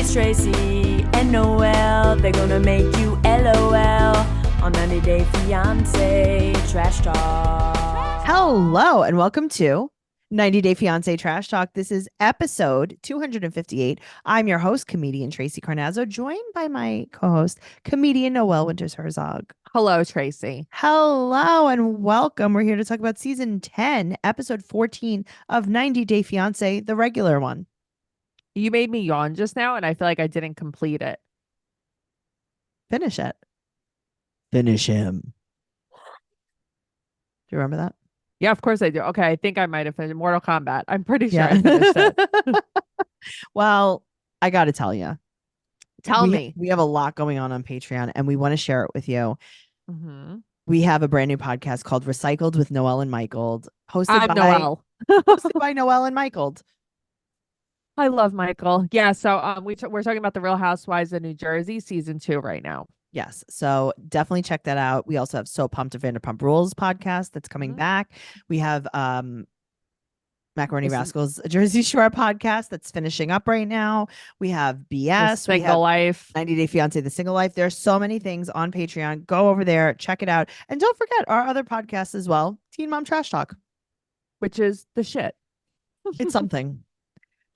It's Tracey and Noelle. They're gonna make you LOL on 90 Day Fiancé Trash Talk. Hello and welcome to 90 Day Fiancé Trash Talk. This is episode 258. I'm your host, comedian Tracey Carnazzo, joined by my co-host, comedian Noelle Herzog. Hello, Tracey. Hello and welcome. We're here to talk about season 10, episode 14 of 90 Day Fiancé, the regular one. You made me yawn just now, and I feel like I didn't complete it. Finish it. Finish him. Do you remember that? Yeah, of course I do. Okay, I think I might have finished Mortal Kombat. I'm pretty sure I finished it. Well, I got to tell you. Tell me. We have a lot going on Patreon, and we want to share it with you. Mm-hmm. We have a brand new podcast called Recycled with Noelle and Michael, hosted by Noelle. hosted by Noelle and Michael. I love Michael. Yeah, so we're talking about the Real Housewives of New Jersey season 2 right now. Yes, so definitely check that out. We also have So Pumped to Vanderpump Rules podcast that's coming back. We have Macaroni Rascals Jersey Shore podcast that's finishing up right now. We have BS, Single Life, 90 Day Fiancé, The Single Life. There's so many things on Patreon. Go over there, check it out, and don't forget our other podcasts as well. Teen Mom Trash Talk, which is the shit. It's something.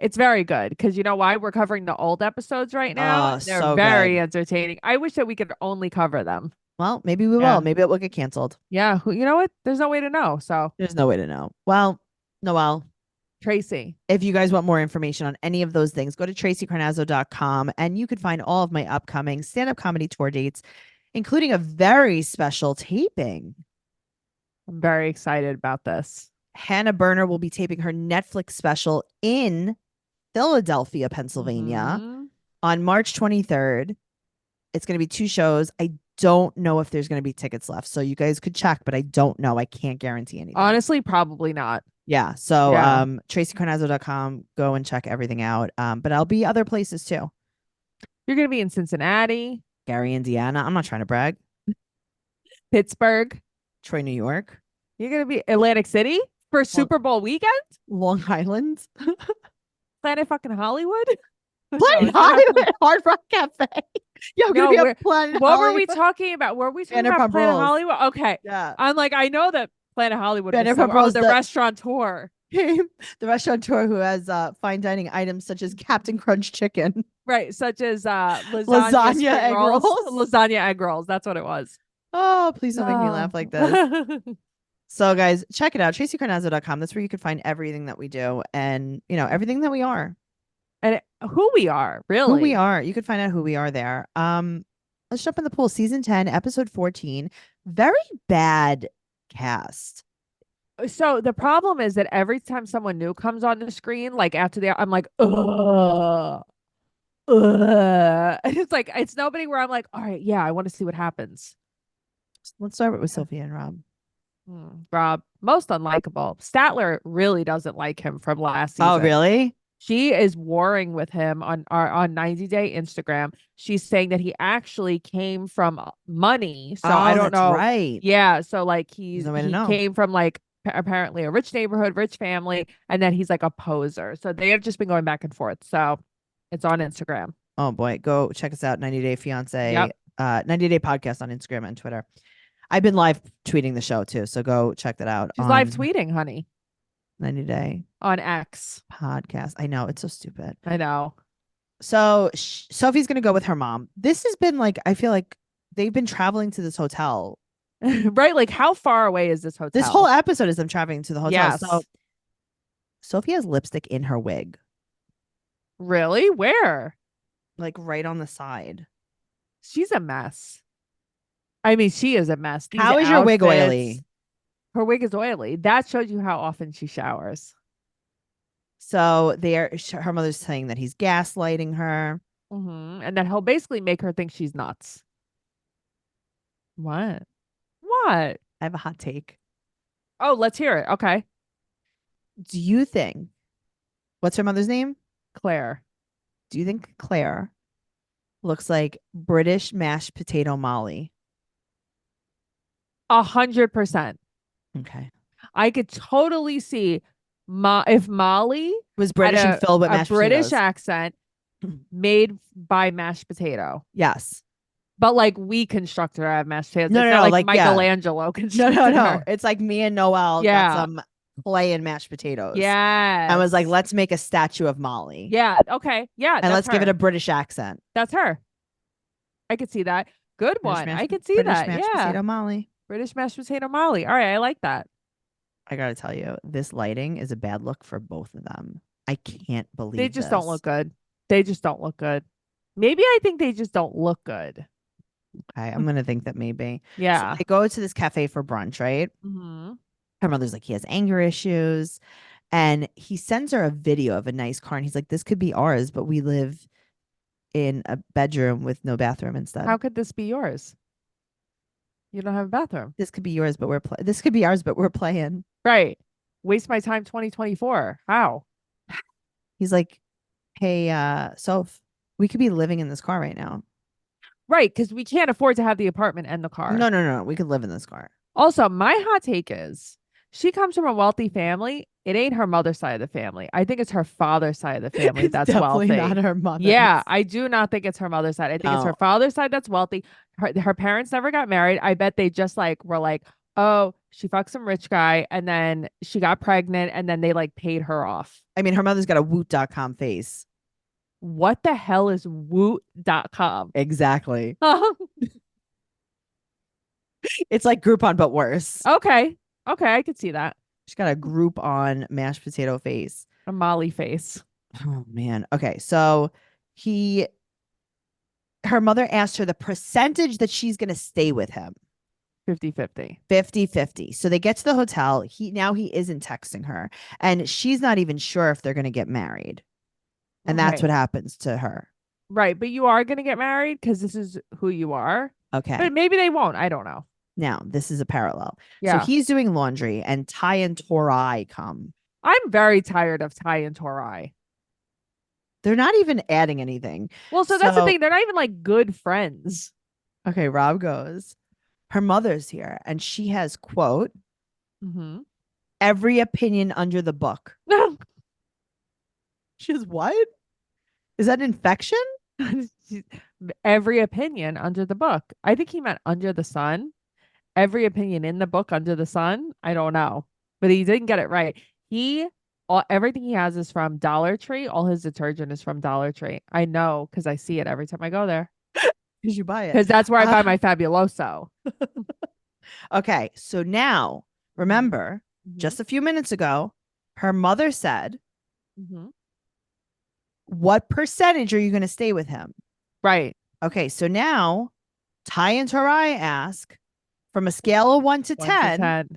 It's very good because you know why? We're covering the old episodes right now. They're so very good. Entertaining. I wish that we could only cover them. Well, maybe we will. Maybe it will get canceled. Yeah. You know what? There's no way to know. So there's no way to know. Well, Noelle, Tracey, if you guys want more information on any of those things, go to TraceyCarnazzo.com and you can find all of my upcoming stand-up comedy tour dates, including a very special taping. I'm very excited about this. Hannah Berner will be taping her Netflix special in Philadelphia, Pennsylvania on March 23rd. It's going to be 2 shows. I don't know if there's going to be tickets left. So you guys could check, but I don't know. I can't guarantee anything. Honestly, probably not. Yeah. So TraceyCarnazzo.com, go and check everything out. But I'll be other places too. You're going to be in Cincinnati, Gary, Indiana. I'm not trying to brag. Pittsburgh, Troy, New York. You're going to be Atlantic City for Super Bowl weekend? Long Island. Planet fucking Hollywood? Planet Hollywood, Hard Rock Cafe. Yo, gonna be a Planet What Hollywood. were we talking about? Were we talking about Planet Hollywood? Okay. Yeah. I'm like, I know that Planet Hollywood is the restaurateur. The restaurateur who has fine dining items such as Captain Crunch chicken. Right. Such as lasagna egg rolls. Lasagna egg rolls. That's what it was. Oh, please don't make me laugh like this. So guys, check it out. TraceyCarnazzo.com. That's where you can find everything that we do and, you know, everything that we are. And who we are, really. Who we are. You can find out who we are there. Let's jump in the pool. Season 10, episode 14. Very bad cast. So the problem is that every time someone new comes on the screen, like after I'm like, ugh. And it's like, it's nobody where I'm like, all right, yeah, I want to see what happens. Let's start with Sophia and Rob. Rob, most unlikable. Statler really doesn't like him from last season. Oh, really? She is warring with him on 90 Day Instagram. She's saying that he actually came from money. So I don't know. Right. Yeah. So like he know. came from like apparently a rich neighborhood, rich family, and then he's like a poser. So they have just been going back and forth. So it's on Instagram. Oh boy, go check us out. 90 Day Fiancé, 90 Day Podcast on Instagram and Twitter. I've been live tweeting the show too, so go check that out. She's live tweeting, honey. 90 Day on X podcast. I know, it's so stupid. I know. So Sophie's gonna go with her mom. This has been like, I feel like they've been traveling to this hotel. Right? Like, how far away is this hotel? This whole episode is them traveling to the hotel. Yes. So Sophie has lipstick in her wig. Really? Where? Like right on the side. She's a mess. I mean, she is a mess. How is your wig oily? Her wig is oily. That shows you how often she showers. So her mother's saying that he's gaslighting her. And that he'll basically make her think she's nuts. What? I have a hot take. Oh, let's hear it. Okay. Do you think, what's her mother's name? Claire. Do you think Claire looks like British mashed potato Molly? 100%. Okay. I could totally see if Molly was British and filled with mashed British potatoes. accent made by mashed potato. Yes. But like we constructed her out of mashed potatoes. No, It's no, not no, like like, yeah. Michelangelo No, constructed no, no. her. It's like me and Noelle got Yeah. some clay and mashed potatoes. Yes. And was like, let's make a statue of Molly. Yeah. Okay. Yeah. And let's give it a British accent. That's her. I could see that. Good one. I could see British that. mashed Yeah. potato Molly. British mashed potato Molly. All right. I like that. I gotta tell you, this lighting is a bad look for both of them. I can't believe They just don't look good. They just don't look good. Maybe I think they just don't look good. Okay, I'm gonna think that maybe. Yeah. So they go to this cafe for brunch, right? Mm-hmm. Her mother's like, he has anger issues. And he sends her a video of a nice car. And he's like, this could be ours, but we live in a bedroom with no bathroom instead. How could this be yours? You don't have a bathroom. This could be yours, but this could be ours, but we're playing. Right. Waste my time 2024. How? He's like, hey, Soph, we could be living in this car right now. Right. Because we can't afford to have the apartment and the car. No, no, no. We could live in this car. Also, my hot take is she comes from a wealthy family. It ain't her mother's side of the family. I think it's her father's side of the family It's that's definitely wealthy. not her mother. Yeah, I do not think it's her mother's side. I think it's her No. father's side that's wealthy. Her parents never got married. I bet they just like were like, oh, she fucked some rich guy and then she got pregnant and then they like paid her off. I mean, her mother's got a woot.com face. What the hell is woot.com? Exactly. It's like Groupon, but worse. Okay. Okay, I could see that. She's got a Groupon mashed potato face. A Molly face. Oh man. Okay. So her mother asked her the percentage that she's going to stay with him. 50-50. 50-50. So they get to the hotel. He isn't texting her and she's not even sure if they're going to get married. And that's what happens to her. Right. But you are going to get married because this is who you are. Okay. But maybe they won't. I don't know. Now, this is a parallel. Yeah. So he's doing laundry and Ty and Tori come. I'm very tired of Ty and Tori. They're not even adding anything. Well, so that's the thing. They're not even like good friends. Okay, Rob goes, her mother's here and she has, quote, every opinion under the book. She has what? Is that an infection? Every opinion under the book. I think he meant under the sun. Every opinion in the book under the sun. I don't know, but he didn't get it right. Everything he has is from Dollar Tree. All his detergent is from Dollar Tree. I know because I see it every time I go there. Because you buy it. Because that's where I buy my Fabuloso. Okay, so now remember, just a few minutes ago, her mother said, what percentage are you going to stay with him? Right. Okay, so now Ty and Tori ask, from a scale of 1 to 10,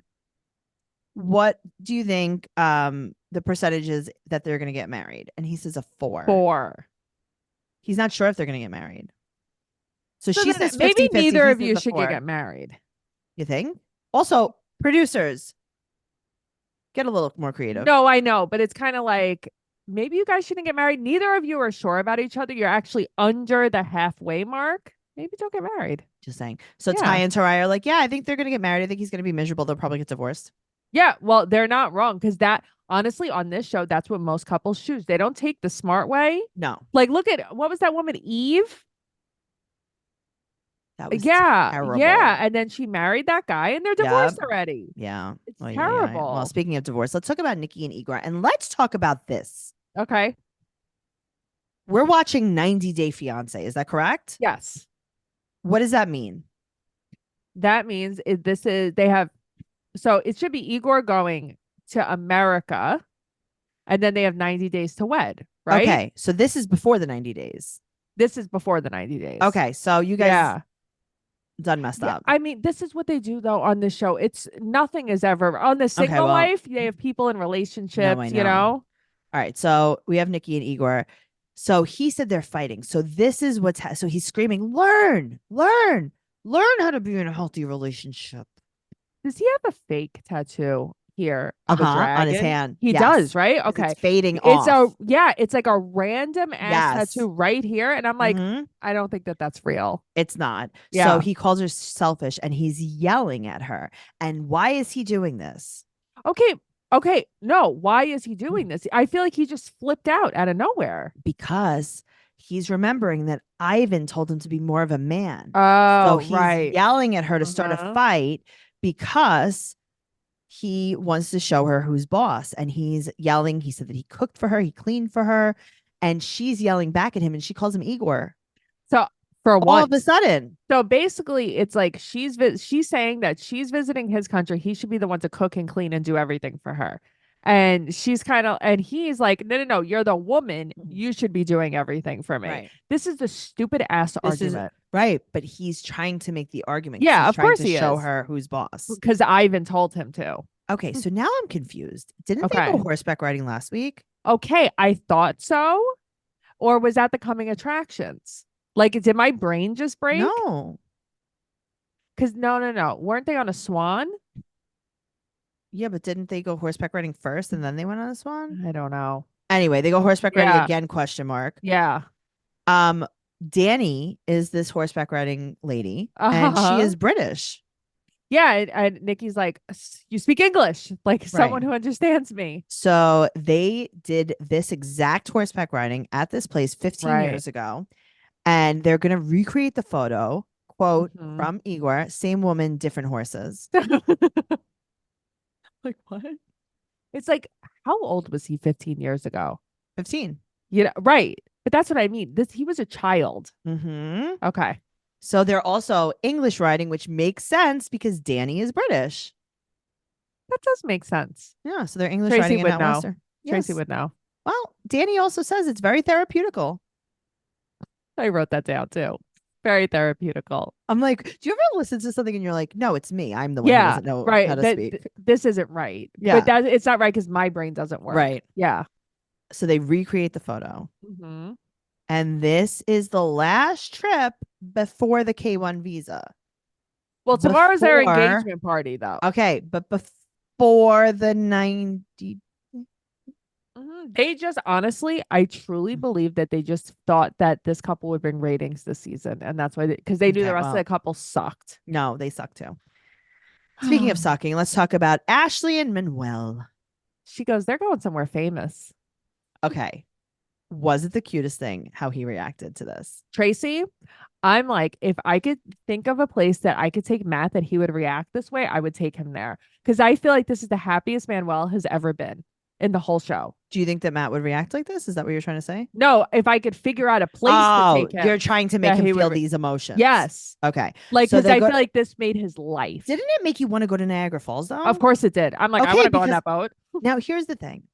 what do you think the percentage is that they're going to get married? And he says a 4. 4. He's not sure if they're going to get married. So she says 50-50, maybe neither of he you says a should 4. get married. You think? Also, producers, get a little more creative. No, I know, but it's kind of like, maybe you guys shouldn't get married. Neither of you are sure about each other. You're actually under the halfway mark. Maybe don't get married. Just saying. So Ty and Tori are like, yeah, I think they're going to get married. I think he's going to be miserable. They'll probably get divorced. Yeah, well, they're not wrong because that, honestly, on this show, that's what most couples choose. They don't take the smart way. No. Like, look at, what was that woman, Eve? That was terrible. Yeah. And then she married that guy and they're divorced already. Yeah. It's terrible. Well, speaking of divorce, let's talk about Nikki and Igor. And let's talk about this. Okay. We're watching 90 Day Fiance. Is that correct? Yes. What does that mean? That means so it should be Igor going to America and then they have 90 days to wed, right? Okay. So this is before the 90 days. This is before the 90 days. Okay. So you guys done messed up. I mean, this is what they do though on this show. Nothing is ever on the single life. They have people in relationships, you know? All right. So we have Nikki and Igor. So he said they're fighting. So this is so he's screaming, learn how to be in a healthy relationship. Does he have a fake tattoo here of a dragon on his hand? He does, right? Okay. It's fading off. It's like a random ass tattoo right here. And I'm like, I don't think that's real. It's not. Yeah. So he calls her selfish and he's yelling at her. And why is he doing this? Okay. No, why is he doing this? I feel like he just flipped out of nowhere. Because he's remembering that Ivan told him to be more of a man. So Oh, he's right. yelling at her to start a fight because he wants to show her who's boss. And he's yelling. He said that he cooked for her, he cleaned for her, and she's yelling back at him, and she calls him Igor. So for All what? of a sudden. So basically, it's like she's saying that she's visiting his country. He should be the one to cook and clean and do everything for her. And she's kind of, and he's like, no, no, no, you're the woman. You should be doing everything for me. Right. This is the stupid ass argument. Right. But he's trying to make the argument. Yeah, he's of trying course to he show is. her who's boss. Because Ivan told him to. Okay. So now I'm confused. Didn't they Okay. go horseback riding last week? Okay, I thought so. Or was that the coming attractions? Like, did my brain just break? No. Because no. Weren't they on a swan? Yeah, but didn't they go horseback riding first and then they went on a swan? I don't know. Anyway, they go horseback riding Yeah. again, question mark. Yeah. Danny is this horseback riding lady, and she is British. Yeah, and Nikki's like, you speak English, like someone Right. who understands me. So they did this exact horseback riding at this place 15 Right. years ago, and they're going to recreate the photo, quote, Mhm. from Igor, same woman, different horses. Like, what? It's like, how old was he 15 years ago? 15. You know, right. But that's what I mean. He was a child. Mm-hmm. Okay. So they're also English riding, which makes sense because Danny is British. That does make sense. Yeah, so they're English Tracey riding and would not know. Western. Tracy Yes. would know. Well, Danny also says it's very therapeutical. I wrote that down too. Very therapeutical. I'm like, do you ever listen to something and you're like, no, it's me. I'm the one who Yeah, doesn't know right. how to speak. This isn't right. Yeah. But it's not right because my brain doesn't work. Right. Yeah. So they recreate the photo. Mm-hmm. And this is the last trip before the K1 visa. Well, tomorrow's their Before- engagement party, though. Okay, but before the 90. They just honestly, I truly believe that they just thought that this couple would bring ratings this season, and that's why because they knew Okay, the rest of well. the couple sucked. No, they suck too. Speaking of sucking, let's talk about Ashley and Manuel. She goes, they're going somewhere famous. Okay. Was it the cutest thing how he reacted to this? Tracey, I'm like, if I could think of a place that I could take Matt that he would react this way, I would take him there. Because I feel like this is the happiest Manuel has ever been in the whole show. Do you think that Matt would react like this? Is that what you're trying to say? No, if I could figure out a place to take him. You're trying to make that him he feel would these emotions. Yes. Okay. Like, So because they I go- feel like this made his life. Didn't it make you want to go to Niagara Falls though? Of course it did. I'm like, I Okay, want to go on because- that boat. Now, here's the thing.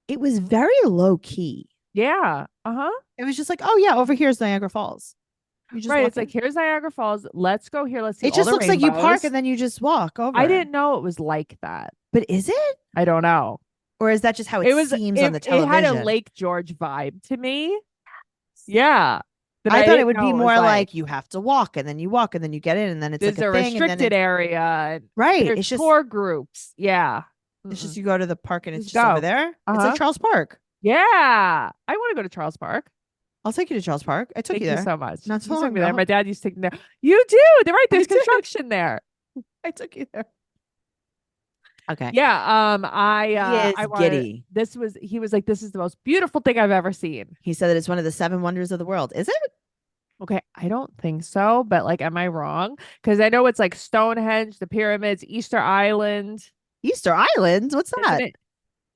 It was very low key. Yeah. Uh-huh. It was just like, oh yeah, over here's Niagara Falls. You just Right. walk It's like, in. here's Niagara Falls. Let's go here. Let's see. It just all the looks like you park rainbows. and then you just walk over. I didn't know it was like that. But is it? I don't know. Or is that just how it seems on the television? It had a Lake George vibe to me. Yeah. That I thought didn't it would know be was more like you have to walk and then you walk and then you get in and then it's there's like a a thing and then restricted area. And right. there's It's just tour groups. Yeah. it's just you go to the park and it's Just just over go. there. It's Uh-huh. like Charles Park. Yeah. I want to go to Charles Park. I'll take you to Charles Park. I took Thank you you there. so much. Not You so took long me there. ago. My dad used to take me there. You do. They're right. There's I did. construction there. I took you there. Okay. Yeah. He I is wanted, giddy. he was like, this is the most beautiful thing I've ever seen. He said that it's one of the 7 wonders of the world. Is it? Okay, I don't think so, but like, am I wrong? Because I know it's like Stonehenge, the pyramids, Easter Island. Easter Island? What's Isn't that? it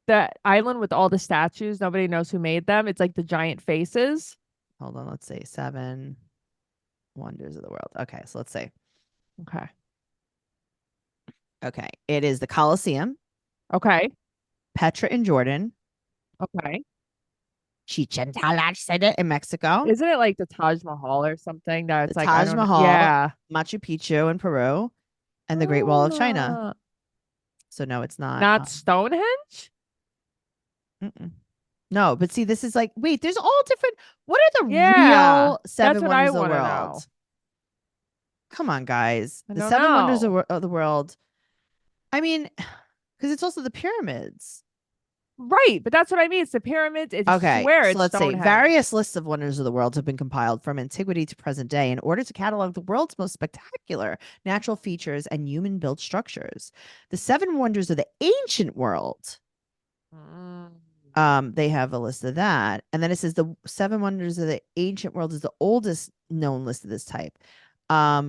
the island with all the statues? Nobody knows who made them. It's like the giant faces. Hold on. Let's say 7 wonders of the world. Okay. So let's say. Okay. Okay. It is the Colosseum, Okay. Petra in Jordan, Okay. Chichen Itza in Mexico, Isn't it like the Taj Mahal or something? That it's The like I Taj don't know- Mahal. Yeah. Machu Picchu in Peru, and the Great Wall of China. Ah, So no, it's not. Not Stonehenge? Mm-mm. No, but see, this is like, wait, there's all different. What are the Yeah, real 7 what I wonders of the wanna world? know. Come on, guys. I The don't 7 wonders know. of the world. I mean, because it's also the pyramids. Right, but that's what I mean. It's the pyramids. It's Okay, where so it's let's say Stonehenge. various lists of wonders of the world have been compiled from antiquity to present day in order to catalog the world's most spectacular natural features and human-built structures. The 7 wonders of the ancient world. Mm. They have a list of that. And then it says the seven wonders of the ancient world is the oldest known list of this type.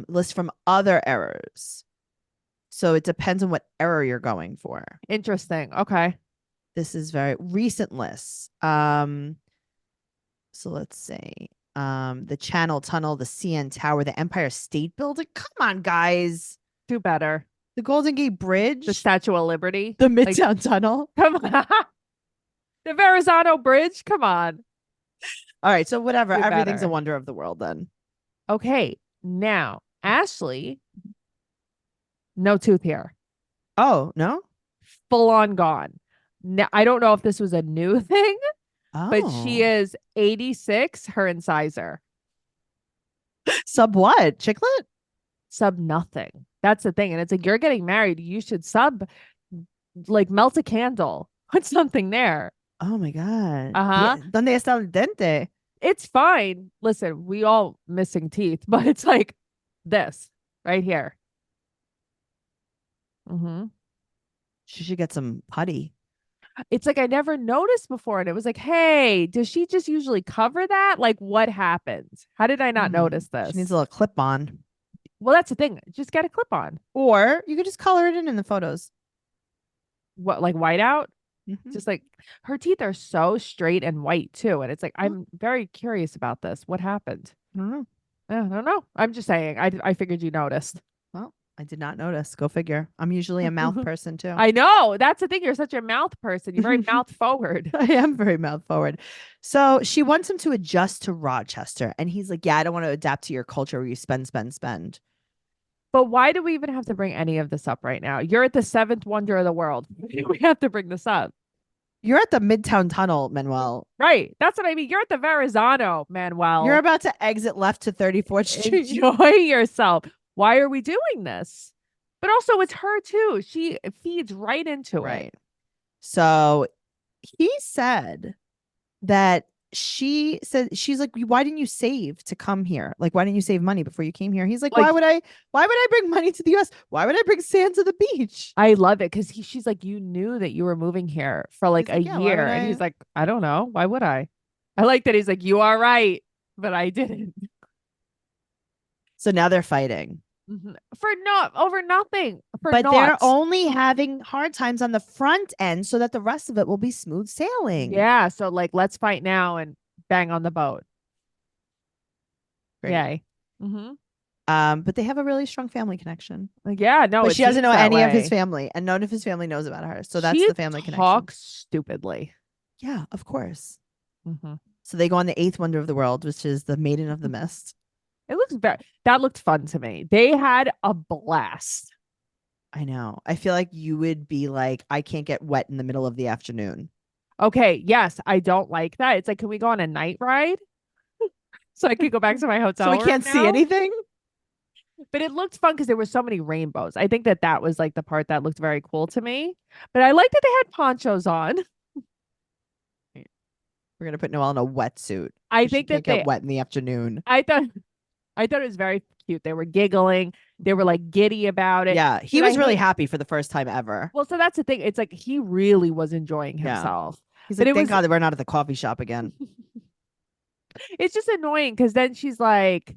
List from other errors. So it depends on what error you're going for. Interesting. Okay. This is very recent lists. So let's see. The Channel Tunnel, the CN Tower, the Empire State Building. Come on, guys. Do better. The Golden Gate Bridge. The Statue of Liberty. The Midtown Tunnel. Come on. The Verrazano Bridge. Come on. All right. So whatever. Do Everything's better. a wonder of the world then. Okay. Now, Ashley, no tooth here. Oh, no? Full on gone. Now, I don't know if this was a new thing, but she is 86, her incisor. Sub what? Chiclet? Sub nothing. That's the thing. And it's like, you're getting married. You should sub, like, melt a candle. Put something there. Oh my God. Uh-huh. ¿Dónde está el dente? It's fine. Listen, we all missing teeth, but it's like this right here. Mm-hmm. She should get some putty. It's like I never noticed before. And it was like, hey, does she just usually cover that? Like, what happened? How did I not notice this? She needs a little clip on. Well, that's the thing. Just get a clip on. Or you could just color it in the photos. What, like white out? Mhm. Just like her teeth are so straight and white too. And it's like, I'm very curious about this. What happened? I don't know. I don't know. I'm just saying. I figured you noticed. Well, I did not notice. Go figure. I'm usually a mouth person too. I know. That's the thing. You're such a mouth person. You're very mouth forward. I am very mouth forward. So she wants him to adjust to Rochester. And he's like, yeah, I don't want to adapt to your culture where you spend. But why do we even have to bring any of this up right now? You're at the seventh wonder of the world. We have to bring this up. You're at the Midtown Tunnel, Manuel. Right. That's what I mean. You're at the Verrazano, Manuel. You're about to exit left to 34th Street. Enjoy yourself. Why are we doing this? But also, it's her too. She feeds right into Right. it. So he said that she's like, why didn't you save to come here? Like, why didn't you save money before you came here? He's like, why would I bring money to the US? Why would I bring sand to the beach? I love it because she's like, you knew that you were moving here for like a Yeah, why year. would And I? he's like, I don't know. Why would I? I like that he's like, you are right, but I didn't. So now they're fighting. For over nothing. But naught. they're only having hard times on the front end so that the rest of it will be smooth sailing. Yeah. So like, let's fight now and bang on the boat. Great. Yay. But they have a really strong family connection. Like, yeah, no, But it she doesn't seems know that any of his way. family, and none of his family knows about her. So that's She the family connection. talks stupidly. Yeah, of course. Mm-hmm. So they go on the eighth wonder of the world, which is the Maiden of the Mist. It looks that looked fun to me. They had a blast. I know. I feel like you would be like, I can't get wet in the middle of the afternoon. Okay, yes, I don't like that. It's like, can we go on a night ride? So I could go back to my hotel. So we room can't see now? anything? But it looked fun because there were so many rainbows. I think that was like the part that looked very cool to me. But I like that they had ponchos on. We're gonna put Noelle in a wetsuit. I She think can't that get wet in the afternoon. I thought it was very cute. They were giggling. They were like giddy about it. Yeah, he But was I really hate- happy for the first time ever. Well, so that's the thing. It's like he really was enjoying Yeah. himself. He's but like, it thank was- God that we're not at the coffee shop again. It's just annoying because then she's like,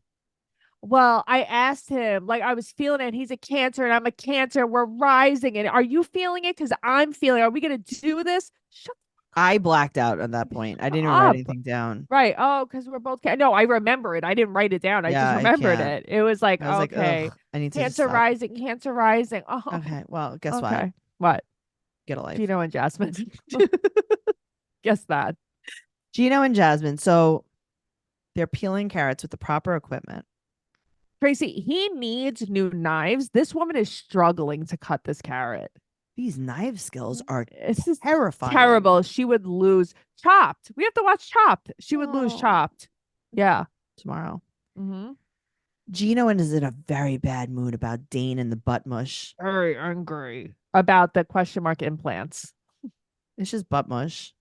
well, I asked him, like, I was feeling it. And he's a Cancer and I'm a Cancer. We're rising. And are you feeling it? Because I'm feeling it. Are we going to do this? Shut I blacked out at that point. I didn't even up. write anything down. Right. Oh, because we're both. No, I remember it. I didn't write it down. I Yeah, I just remembered can't. it. It was like, I was like, okay, ugh, I need to just Cancer stop. rising, Cancer rising. Oh, Okay, well, guess what? okay. What? Get a life. Gino and Jasmine. Guess that. Gino and Jasmine. So they're peeling carrots with the proper equipment. Tracey, he needs new knives. This woman is struggling to cut this carrot. These knife skills are This is terrifying. terrible. She would lose Chopped. We have to watch Chopped. She would lose Oh. Chopped. Yeah. Tomorrow. Mm-hmm. Gino is in a very bad mood about Dane and the butt mush. Very angry about the question mark implants. It's just butt mush.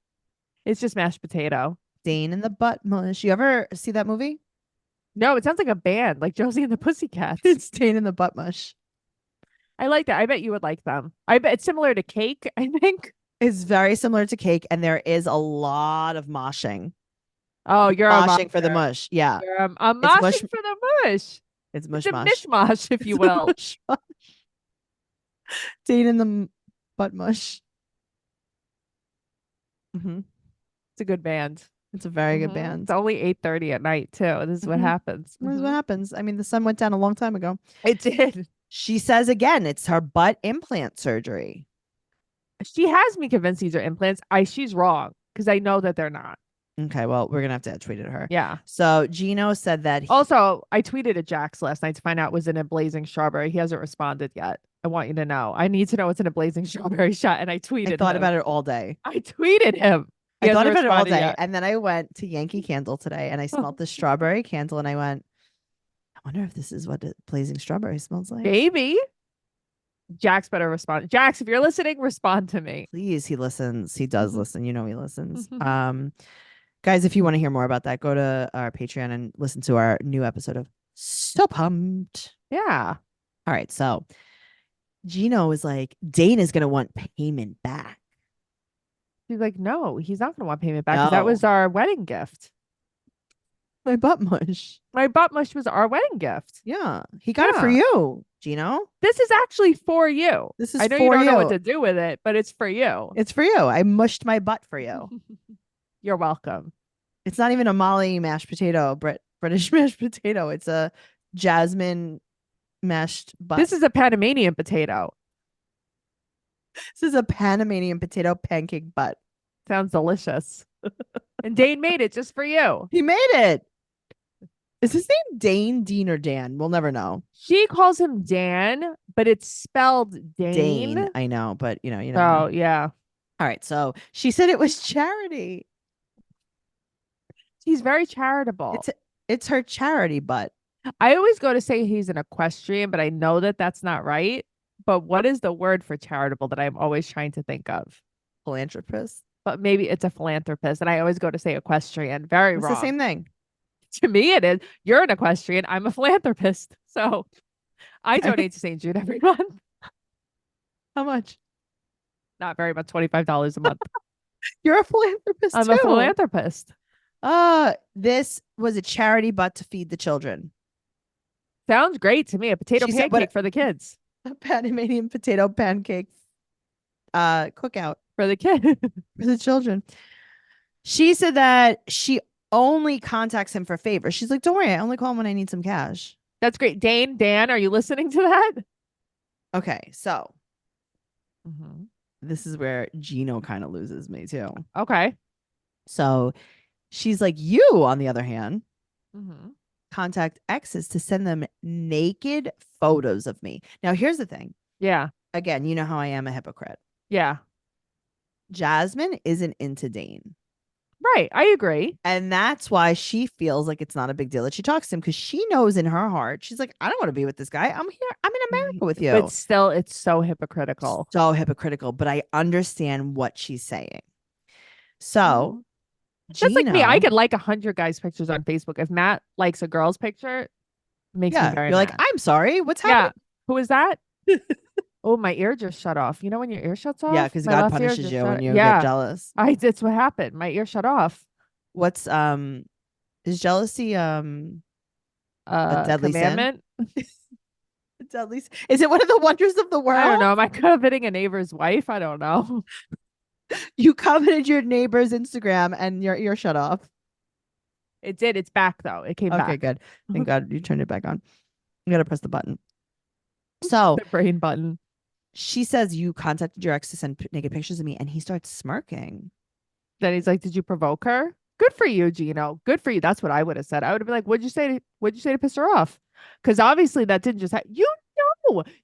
It's just mashed potato. Dane and the butt mush. You ever see that movie? No, it sounds like a band, like Josie and the Pussycats. It's Dane and the butt mush. I like that. I bet you would like them. I bet it's similar to Cake, I think. It's very similar to cake, and there is a lot of moshing. Oh, you're a Moshing for the mosher. mush. Yeah. You're a It's mush. moshing for the mush. It's It's mush a mush. mishmash, if you It's a will. mush mush. Dane in the butt mush. Hmm. It's a good band. It's a very good It's band. only 8:30 at night too. This is what Mhm. happens. This is what happens. I mean, the sun went down a long time ago. It did. She says again, it's her butt implant surgery. She has me convinced these are implants. She's wrong because I know that they're not. Okay, well, we're gonna have to tweet at her. Yeah. So Gino said that Also, I tweeted at Jax last night to find out was in a blazing strawberry. He hasn't responded yet. I want you to know. I need to know what's in a blazing strawberry shot, and I tweeted. I thought him. about it all day. I tweeted him. I thought about it all day, yet. and then I went to Yankee Candle today, and I smelled the strawberry candle, and I went, I wonder if this is what a blazing strawberry smells like. Maybe. Jax better respond. Jax, if you're listening, respond to me. Please, he listens. He does listen. You know he listens. Guys, if you want to hear more about that, go to our Patreon and listen to our new episode of So Pumped. Yeah. All right, so Gino is like, Dane is gonna want payment back. She's like, no, he's not going to want payment back because that was our wedding gift. My butt mush. My butt mush was our wedding gift. Yeah, he got it for you, Gino. This is actually for you. This is I know for you don't you. know what to do with it, but it's for you. It's for you. I mushed my butt for you. You're welcome. It's not even a Molly mashed potato, British mashed potato. It's a jasmine mashed butt. This is a Panamanian potato. This is a Panamanian potato pancake butt. Sounds delicious. And Dane made it just for you. He made it. Is his name Dane, Dean, or Dan? We'll never know. She calls him Dan, but it's spelled Dane. I know, but you know. Oh, yeah. All right. So she said it was charity. He's very charitable. It's her charity butt. I always go to say he's an equestrian, but I know that that's not right. But what is the word for charitable that I'm always trying to think of? Philanthropist. But maybe it's a philanthropist. And I always go to say equestrian. Very It's wrong. the same thing. To me, it is. You're an equestrian. I'm a philanthropist. So I donate to St. Jude every month. How much? Not very much, $25 a month. You're a philanthropist. I'm a philanthropist. This was a charity butt to feed the children. Sounds great to me. A potato She said, pancake for the kids. A Panamanian potato pancake cookout For the kid. for the children. She said that she only contacts him for favors. She's like, don't worry, I only call him when I need some cash. That's great. Dan, are you listening to that? Okay, so this is where Gino kind of loses me too. Okay. So she's like, you, on the other hand, contact exes to send them naked photos of me. Now, here's the thing. Yeah. Again, you know how I am a hypocrite. Yeah. Jasmine isn't into Dane. Right. I agree. And that's why she feels like it's not a big deal that she talks to him, because she knows in her heart, she's like, I don't want to be with this guy. I'm here. I'm in America with you. But still, it's so hypocritical. So hypocritical, but I understand what she's saying. So That's like me. I Gino- could like 100 guys' pictures on Facebook. If Matt likes a girl's picture, it makes me very you're like, mad. I'm sorry. What's Yeah. happening? Who is that? Oh, my ear just shut off. You know when your ear shuts off? Yeah, because My God left ear punishes just you shut- when you yeah. get jealous. That's what happened. My ear shut off. What's is jealousy a deadly Commandment? deadly is it one of the wonders of the world? I don't know. Am I coveting a neighbor's wife? I don't know. You coveted your neighbor's Instagram and your ear shut off. It did. It's back though. It came back. Okay, good. Thank God you turned it back on. You gotta press the button. So The brain button. she says you contacted your ex to send naked pictures of me, and he starts smirking. Then he's like, "Did you provoke her? Good for you, Gino. Good for you." That's what I would have said. I would have been like, "What'd you say? What'd you say to piss her off?" Because obviously that didn't just happen.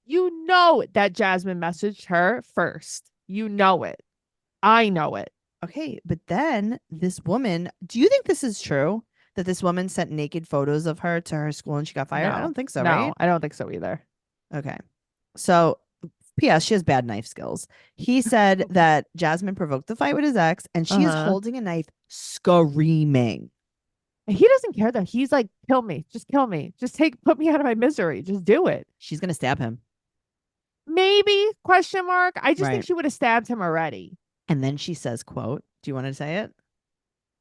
You know that Jasmine messaged her first. You know it. I know it. Okay, but then this woman, do you think this is true? That this woman sent naked photos of her to her school and she got fired? I No. don't think so, No, right? I don't think so either. Okay. So, P.S., she has bad knife skills. He said that Jasmine provoked the fight with his ex, and she is holding a knife, screaming. He doesn't care though. He's like, "Kill me. Just kill me. Just put me out of my misery. Just do it." She's going to stab him. Maybe ? I just Right. think she would have stabbed him already. And then she says, quote, do you want to say it?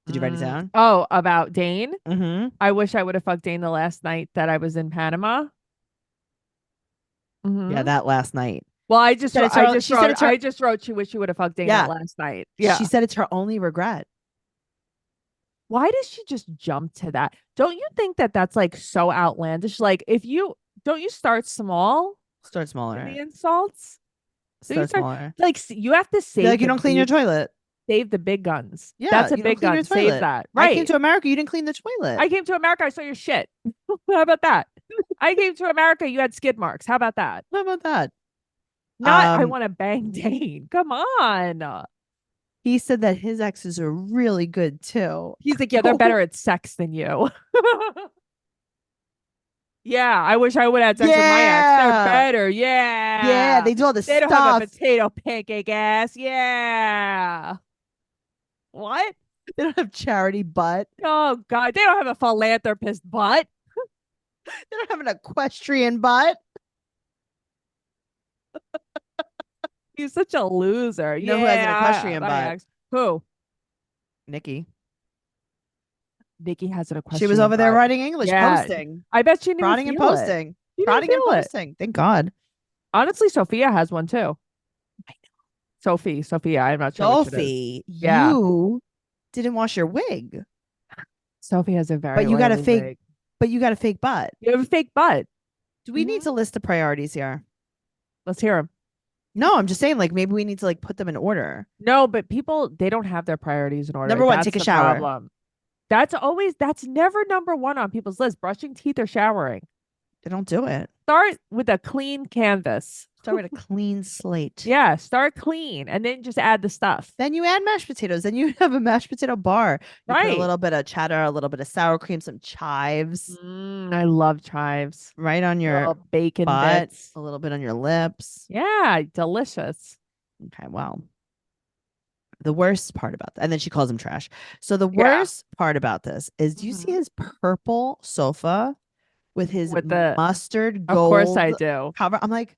Did you write it down? Oh, about Dane? Mm-hmm. I wish I would have fucked Dane the last night that I was in Panama. Yeah, that last night. Well, She said it's her, she said it's her, I just wrote she wish you would have fucked Dane Yeah. that last night. Yeah. She said it's her only regret. Why does she just jump to that? Don't you think that that's like so outlandish? Like, if you don't you start small Start in smaller. the insults? Don't you Start smaller. like you have to Be save like, you don't clean your toilet. save the big guns. Yeah, That's a you don't big clean your gun. Save toilet. that. I came Right. to America. You didn't clean the toilet. I came to America. I saw your shit. How about that? I came to America. You had skid marks. How about that? How about that? Not I want to bang Dane. Come on. He said that his exes are really good too. He's like, yeah, they're better at sex than you. Yeah, I wish I would have had sex with my ex. They're Yeah. better. Yeah. Yeah, they do all this They don't stuff. have a potato pancake ass. Yeah. What? They don't have charity butt. Oh God, they don't have a philanthropist butt. They don't have an equestrian butt. He's such a loser. You know who has an equestrian my butt? ex. Who? Nikki. Nikki has an equestrian She was over there butt. writing English, Yeah. posting, I bet she didn't prodding even and feel it. posting, She didn't prodding and feel it. posting. Thank God. Honestly, Sophia has one too. I Sophia. I'm not sure which it is. Sophie, Yeah. you didn't wash your wig, Sophie has a very but you got a oily fake. wig. But you got a fake butt. You have a fake butt. Do we need to list the priorities here? Let's hear him. No, I'm just saying, like, maybe we need to like put them in order. No, but people, they don't have their priorities in order. Number one, That's take a the shower. problem. That's never number one on people's list. Brushing teeth or showering. They don't do it. Start with a clean canvas. Start with a clean slate. Yeah, start clean and then just add the stuff. Then you add mashed potatoes. Then you have a mashed potato bar. You put Right. a little bit of cheddar, a little bit of sour cream, some chives, I love chives. right on your Little bacon butt, bits. a little bit on your lips. Yeah, delicious. Okay, well, the worst part about that, and then she calls him trash. So the Yeah. worst part about this is, do you see Mhm. his purple sofa with his With the- mustard Of gold course I do. cover? I'm like,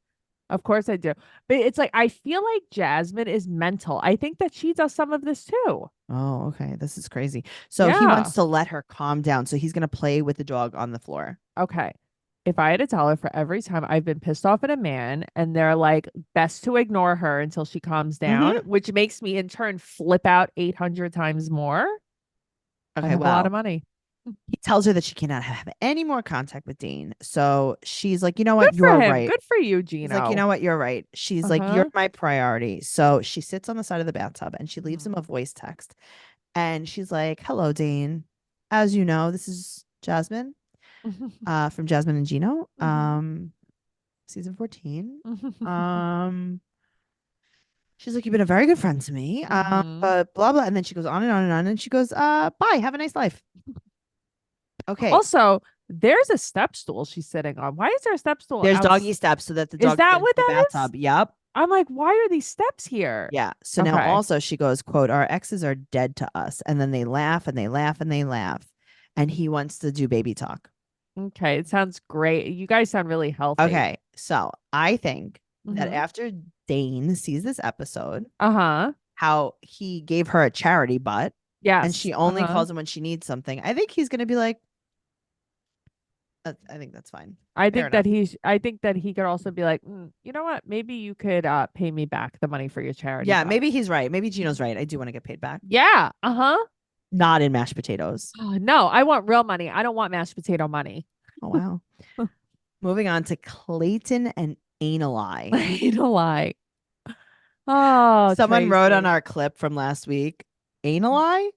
Of course I do. But it's like I feel like Jasmine is mental. I think that she does some of this too. oh, okay, this is crazy. So he Yeah. wants to let her calm down. So he's gonna play with the dog on the floor. Okay. If I had to tell her for every time I've been pissed off at a man and they're like, best to ignore her until she calms down, which makes me in turn flip out 800 times more. I Okay, have a lot well, of money. he tells her that she cannot have any more contact with Dean. So she's like, you know what? Good for You're him. right. Good for you, He's Gino. like, you know what? You're right. She's like, Uh-huh. you're my priority. So she sits on the side of the bathtub and she leaves him a voice text. And she's like, hello, Dean. As you know, this is Jasmine from Jasmine and Gino, season 14. She's like, you've been a very good friend to me. But blah, blah. And then she goes on and on and on. And she goes, bye. Have a nice life. Okay. Also, there's a step stool she's sitting on. Why is there a step stool? There's outs- doggy steps so that the dog Is that gets what in the that is? bathtub. Yep. I'm like, why are these steps here? Yeah. So Okay. now also she goes, quote, our exes are dead to us. And then they laugh and they laugh and they laugh. And he wants to do baby talk. Okay, it sounds great. You guys sound really healthy. Okay. So I think that Mhm. after Dane sees this episode, Uh-huh. how he gave her a charity butt Yes. and she only uh-huh. calls him when she needs something, I think he's going to be like, I think that's fine. I Fair think that I think that he could also be like, you know what? Maybe you could pay me back the money for your charity. Yeah, butt." maybe he's right. Maybe Gino's right. I do want to get paid back. Yeah. Uh-huh. Not in mashed potatoes. Oh, no, I want real money. I don't want mashed potato money. Oh, wow. Moving on to Clayton and Anali. Anali. Oh, Someone wrote on Tracey. our clip from last week, Anali?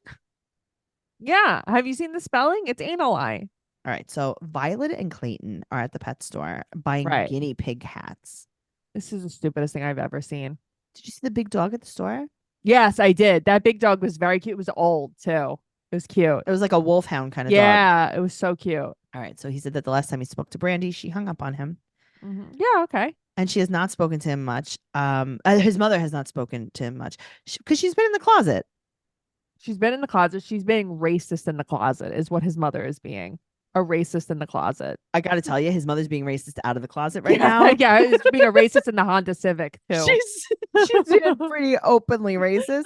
Yeah. Have you seen the spelling? It's Anali. All right. So Violet and Clayton are at the pet store buying Right. guinea pig hats. This is the stupidest thing I've ever seen. Did you see the big dog at the store? Yes, I did. That big dog was very cute. It was old too. It was cute. It was like a wolfhound kind of dog. Yeah, it was so cute. All right. So he said that the last time he spoke to Brandy, she hung up on him. Yeah, okay. And she has not spoken to him much. His mother has not spoken to him much because she's been in the closet. She's been in the closet. She's being racist in the closet, is what his mother is being. a racist in the closet. I got to tell you, his mother's being racist out of the closet right now. Yeah, he's being a racist in the Honda Civic too. She's being pretty openly racist.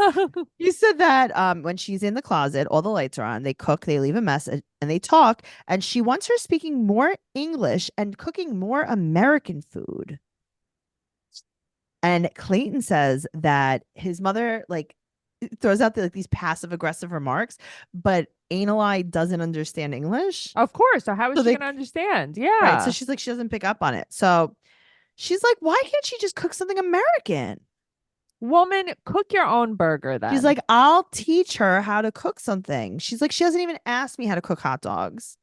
You said that when she's in the closet, all the lights are on, they cook, they leave a mess, and they talk. And she wants her speaking more English and cooking more American food. And Clayton says that his mother like throws out these passive aggressive remarks, but Anali doesn't understand English. Of course. So how is So she they- going to understand? Yeah. Right. So she's like, she doesn't pick up on it. So she's like, why can't she just cook something American? Woman, cook your own burger then. She's like, I'll teach her how to cook something. She's like, she hasn't even asked me how to cook hot dogs.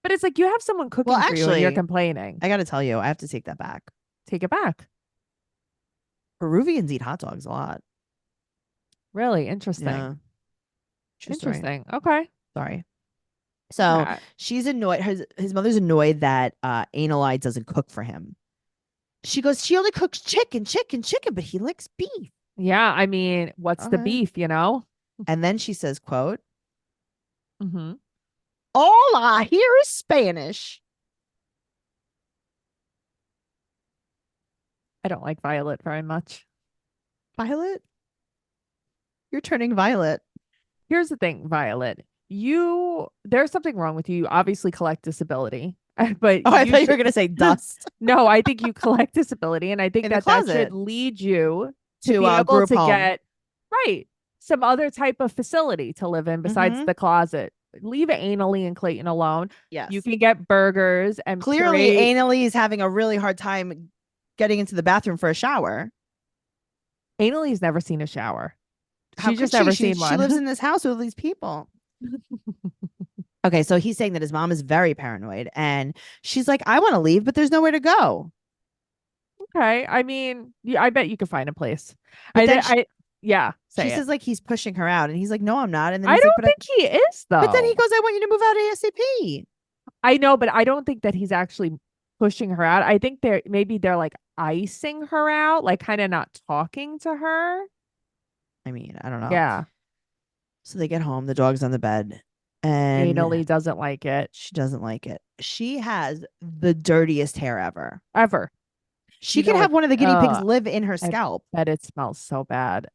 but it's like you have someone cooking Well, for you and you're actually, complaining. I got to tell you, I have to take that back. Take it back. Peruvians eat hot dogs a lot. Really interesting. Yeah. True story. Interesting. Okay. Sorry. So Yeah. she's annoyed. His mother's annoyed that Anali doesn't cook for him. She goes, she only cooks chicken, but he likes beef. Yeah. I mean, what's the Okay. beef, you know? And then she says, quote, Mm-hmm. all I hear is Spanish. I don't like Violet very much. Violet? You're turning violet. Here's the thing, Violet. There's something wrong with you. You obviously collect disability. But Oh, I you thought you should- were going to say dust. No, I think you collect disability, and I think In the that closet. should lead you to To be a able group to home. get some other type of facility to live in besides Mhm. the closet. Leave Annalie and Clayton alone. Yes. You can get burgers and Clearly, create- Annalie is having a really hard time getting into the bathroom for a shower. Annalie's never seen a shower. How She's could just never she? seen one. She lives in this house with all these people. Okay, so he's saying that his mom is very paranoid, and she's like, "I want to leave, but there's nowhere to go." Okay, I mean, I bet you could find a place. But then she Say it. says like he's pushing her out, and he's like, "No, I'm not." And then I he's don't like, think he is though. But then he goes, "I want you to move out ASAP." I know, but I don't think that he's actually pushing her out. I think they're like icing her out, like kind of not talking to her. I mean, I don't know. Yeah. So they get home, the dog's on the bed, and Annalie doesn't like it. she doesn't like it. She has the dirtiest hair ever. Ever. She You can know have what? one of the guinea pigs Ugh, live in her scalp. Bet it smells so bad.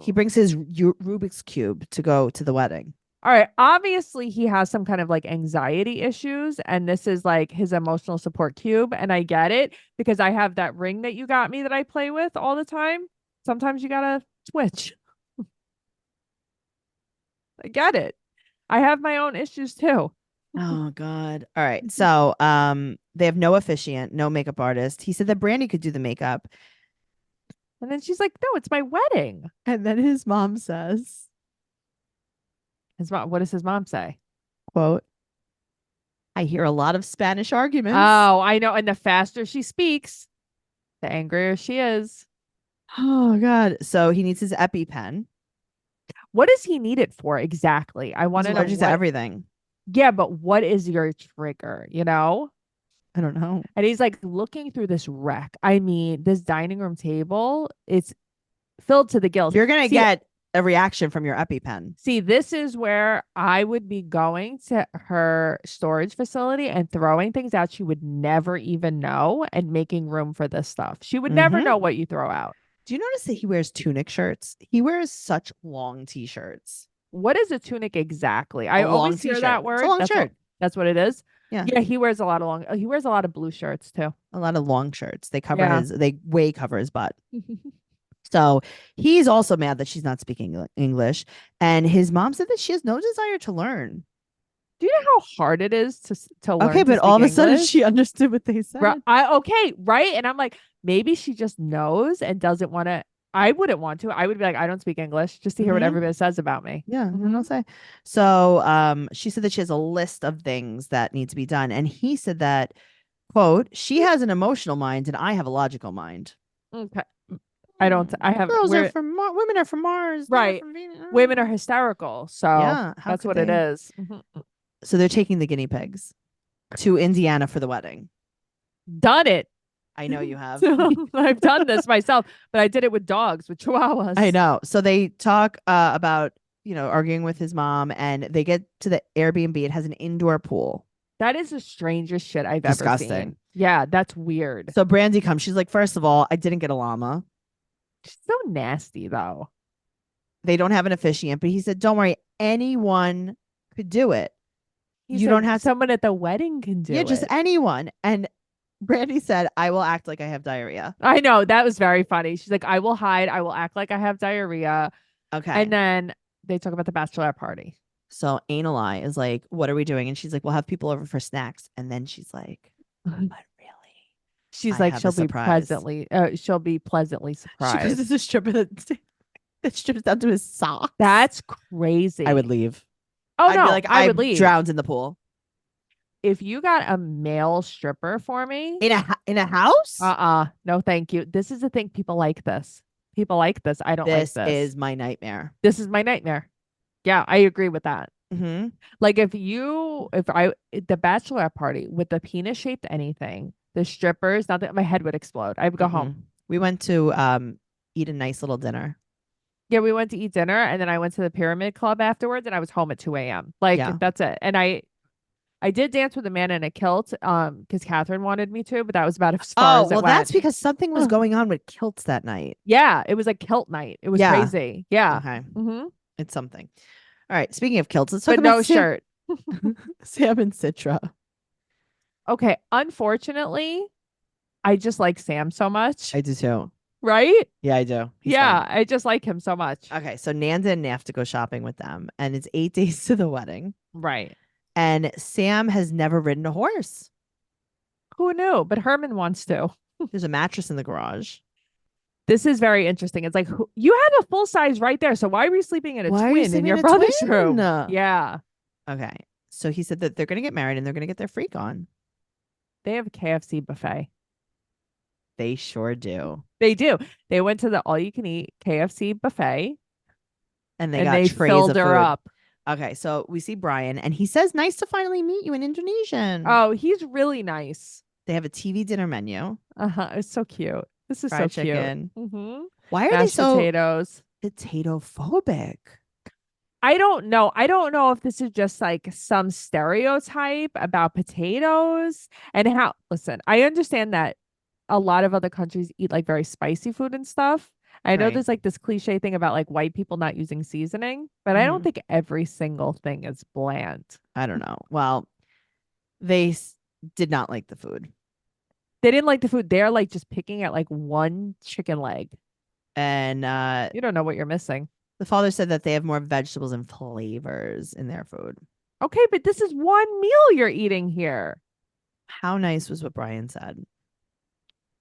He brings his Rubik's Cube to go to the wedding. All right. Obviously, he has some kind of like anxiety issues, and this is like his emotional support cube. And I get it because I have that ring that you got me that I play with all the time. Sometimes you gotta switch. I get it. I have my own issues too. Oh God. All right. So they have no officiant, no makeup artist. He said that Brandy could do the makeup. And then she's like, no, it's my wedding. And then his mom says, His mom, what does his mom say? quote, I hear a lot of Spanish arguments. Oh, I know. And the faster she speaks, the angrier she is. Oh God. So he needs his EpiPen. What does he need it for exactly? I want to He's know. allergic to everything. Yeah, but what is your trigger? You know? I don't know. And he's like looking through this wreck. I mean, this dining room table, it's filled to the gills. You're gonna See- get a reaction from your EpiPen. See, this is where I would be going to her storage facility and throwing things out she would never even know and making room for this stuff. She would never Mhm. know what you throw out. Do you notice that he wears tunic shirts? He wears such long t-shirts. What is a tunic exactly? I A long always hear t-shirt. that It's a word. long That's shirt. That's what it is. Yeah. Yeah, he wears a lot of he wears a lot of blue shirts too. A lot of long shirts. They cover Yeah. they way cover his butt. So he's also mad that she's not speaking English. And his mom said that she has no desire to learn. Do you know how hard it is to learn? Okay, to but all of a speak sudden English? she understood what they said. Okay, right? And I'm like, maybe she just knows and doesn't want to. I wouldn't want to. I would be like, I don't speak English just to hear what Mhm. everybody says about me. Yeah, I'll say. So she said that she has a list of things that need to be done. And he said that, quote, she has an emotional mind and I have a logical mind. Okay. I don't. I have. Girls we're- are from women are from Mars. men are Right. from Venus. women are hysterical. So Yeah, how that's could what it they? is. Mhm. So they're taking the guinea pigs to Indiana for the wedding. Done it. I know you have. I've done this myself, but I did it with dogs, with chihuahuas. I know. So they talk about arguing with his mom, and they get to the Airbnb. It has an indoor pool. That is the strangest shit I've Disgusting. ever seen. Yeah, that's weird. So Brandy comes. She's like, first of all, I didn't get a llama. She's so nasty though. They don't have an officiant, but he said, don't worry, anyone could do it. You don't have someone at the wedding can do it. Yeah, just anyone. And Brandy said, I will act like I have diarrhea. I know. That was very funny. She's like, I will hide. I will act like I have diarrhea. Okay. And then they talk about the bachelorette party. So Anali is like, what are we doing? And she's like, we'll have people over for snacks. And then she's like, but really? She's I like, have she'll a be pleasantly surprised. She goes, this is a stripper that strips down to his socks. That's crazy. I would leave. Oh, I'd no. be like, I would leave. Drowned in the pool. If you got a male stripper for me. In a house? No, thank you. This is the thing. People like this. People like this. I don't like this. This is my nightmare. This is my nightmare. Yeah, I agree with that. Mm-hmm. Like the bachelorette party with the penis shaped anything, the strippers, not that my head would explode. I would go home. We went to eat a nice little dinner. Yeah, we went to eat dinner and then I went to the Pyramid Club afterwards and I was home at 2 a.m. Like that's it. And I did dance with a man in a kilt because Catherine wanted me to, but that was about as far as it went. That's because something was going on with kilts that night. Yeah, it was like kilt night. It was crazy. Yeah. Okay. Mm-hmm. It's something. All right. Speaking of kilts, let's talk but about no shirt. Sam and Citra. Okay. Unfortunately, I just like Sam so much. I do too. Right? Yeah, I do. He's fun. fun. I just like him so much. Okay. So Nanda and Naf to go shopping with them, and it's 8 days to the wedding. Right. And Sam has never ridden a horse. Who knew? But Herman wants to. There's a mattress in the garage. This is very interesting. It's like, you have a full size right there. So why are you sleeping in a twin in your brother's room? Yeah. Okay. So he said that they're going to get married and they're going to get their freak on. They have a KFC buffet. They sure do. They do. They went to the all-you-can-eat KFC buffet. And they filled her up. Okay. So we see Brian and he says, nice to finally meet you in Indonesian. Oh, he's really nice. They have a TV dinner menu. It's so cute. This is fried so chicken. Cute. Mm-hmm. Why are they so potatoes? Potato phobic? I don't know. I don't know if this is just like some stereotype about potatoes and how. Listen, I understand that a lot of other countries eat like very spicy food and stuff. I know there's like this cliche thing about like white people not using seasoning, but I don't think every single thing is bland. I don't know. Well, they did not like the food. They didn't like the food. They're like just picking at like one chicken leg. And you don't know what you're missing. The father said that they have more vegetables and flavors in their food. Okay, but this is one meal you're eating here. How nice was what Brian said?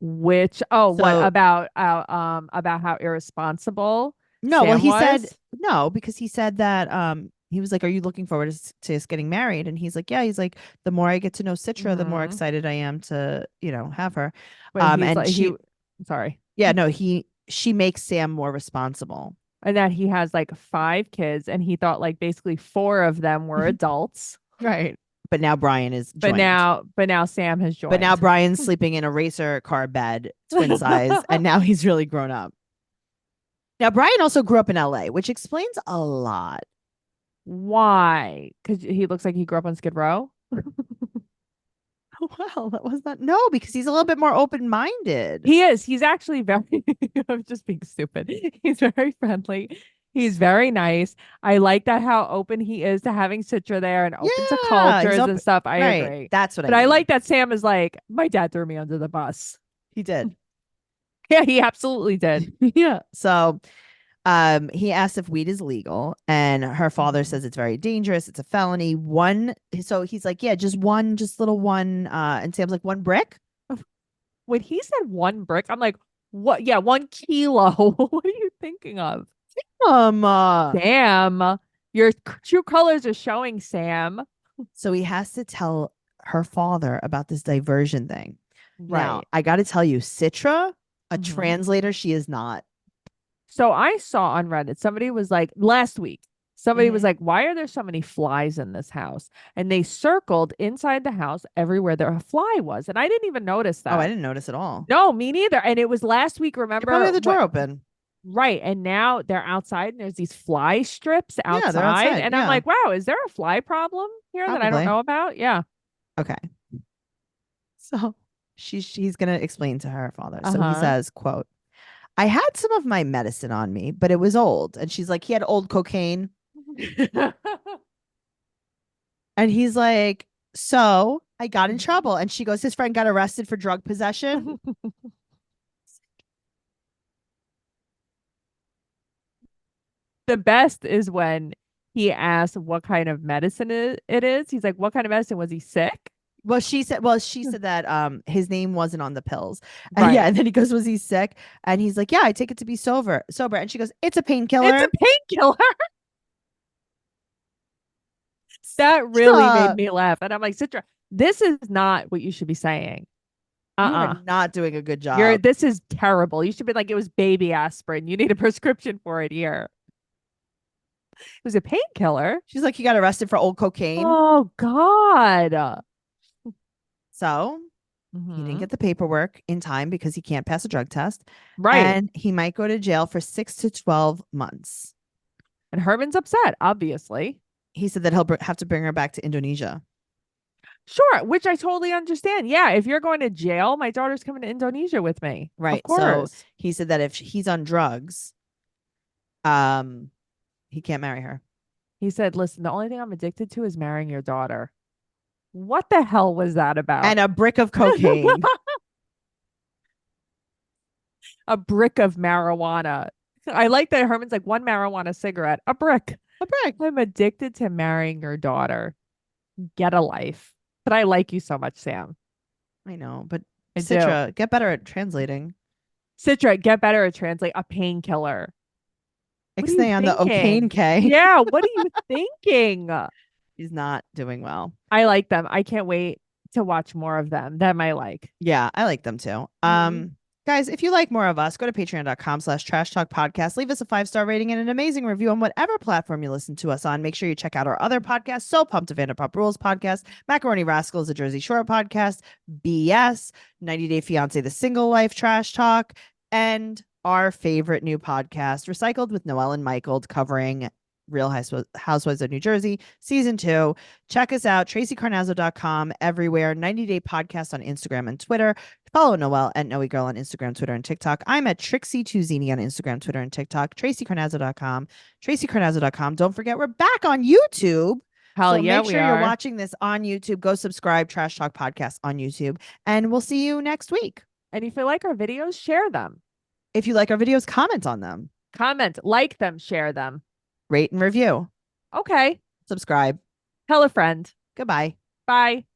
What about how irresponsible? No, Sam well, he was? said no, because he said that he was like, are you looking forward to us getting married? And he's like, yeah. He's like, the more I get to know Citra, the more excited I am to, have her. But and like, sorry. Yeah, no, she makes Sam more responsible. And that he has like 5 kids and he thought like basically 4 of them were adults. Right. But now Brian is joined. But now Sam has joined. But now Brian's sleeping in a racer car bed, twin size, and now he's really grown up. Now Brian also grew up in LA, which explains a lot. Why? Because he looks like he grew up on Skid Row. Well, that was not. No, because he's a little bit more open-minded. He is. He's actually very. I'm just being stupid. He's very friendly. He's very nice. I like that how open he is to having Citra there and open to cultures and stuff. I agree. That's what. But I like that Sam is like, my dad threw me under the bus. He did. Yeah, he absolutely did. Yeah. So he asked if weed is legal, and her father says it's very dangerous. It's a felony. So he's like, yeah, just little one. And Sam's like, 1 brick. When he said 1 brick, I'm like, what? Yeah, 1 kilo. What are you thinking of? Sam, your true colors are showing, Sam. So he has to tell her father about this diversion thing. Right. Now, I got to tell you, Citra, a translator, she is not. So I saw on Reddit, somebody was like, last week, somebody was like, why are there so many flies in this house? And they circled inside the house everywhere there a fly was. And I didn't even notice that. Oh, I didn't notice at all. No, me neither. And it was last week, remember? You probably had the door open. Right. And now they're outside and there's these fly strips Yeah, they're outside. outside. And I'm Yeah, like, wow, is there a fly problem here that I don't probably. know about? Yeah. Okay. So he's gonna explain to her father. So he Uh-huh. says, quote, I had some of my medicine on me, but it was old. And she's like, he had old cocaine. And he's like, so I got in trouble. And she goes, his friend got arrested for drug possession. The best is when he asked what kind of medicine it is. He's like, what kind of medicine? Was he sick? She said that his name wasn't on the pills. And Right. yeah, and then he goes, was he sick? And he's like, yeah, I take it to be sober. And she goes, it's a It's painkiller. a painkiller. That really made Stop. me laugh. And I'm like, Citra, this is not what you should be saying. You are Uh-uh. not doing a good job. This is terrible. You should be like, it was baby aspirin. You need a prescription for it here. It was a painkiller. She's like, he got arrested for old cocaine. Oh God. So he didn't get the paperwork in time because he can't pass a drug test. Right. And he might go to jail for 6 to 12 months. And Herman's upset, obviously. He said that he'll have to bring her back to Indonesia. Sure, which I totally understand. Yeah, if you're going to jail, my daughter's coming to Indonesia with me. Right. Of course. So he said that if he's on drugs, he can't marry her. He said, listen, the only thing I'm addicted to is marrying your daughter. What the hell was that about? And a brick of cocaine. A brick of marijuana. I like that Herman's like, one marijuana cigarette, a brick. A brick. I'm addicted to marrying your daughter. Get a life. But I like you so much, Sam. I know, but I Citra, get better at translating. Citra, get better at translate a painkiller. What are you Ixnay on the thinking? O'Kane K. Yeah, what are you thinking? He's not doing well. I like them. I can't wait to watch more of them. Them I like. Yeah, I like them too. Guys, if you like more of us, go to patreon.com/trash talk podcast. Leave us a 5-star rating and an amazing review on whatever platform you listen to us on. Make sure you check out our other podcasts. So Pumped to Vanderpump Rules podcast, Macaroni Rascals, a Jersey Shore podcast, BS, 90 Day Fiance, the Single Life Trash Talk, and our favorite new podcast, Recycled with Noelle and Michael, covering Real Housewives of New Jersey, season 2. Check us out, TraceyCarnazzo.com, everywhere. 90 Day Podcast on Instagram and Twitter. Follow Noelle at Noe Girl on Instagram, Twitter, and TikTok. I'm at Trixie Tuzini on Instagram, Twitter, and TikTok. TraceyCarnazzo.com. TraceyCarnazzo.com. Don't forget, we're back on YouTube. Hell so yeah, make sure you're watching this on YouTube. Go subscribe, Trash Talk Podcast on YouTube, and we'll see you next week. And if you like our videos, share them. If you like our videos, comment on them. Comment, like them, share them. Rate and review. Okay. Subscribe. Tell a friend. Goodbye. Bye.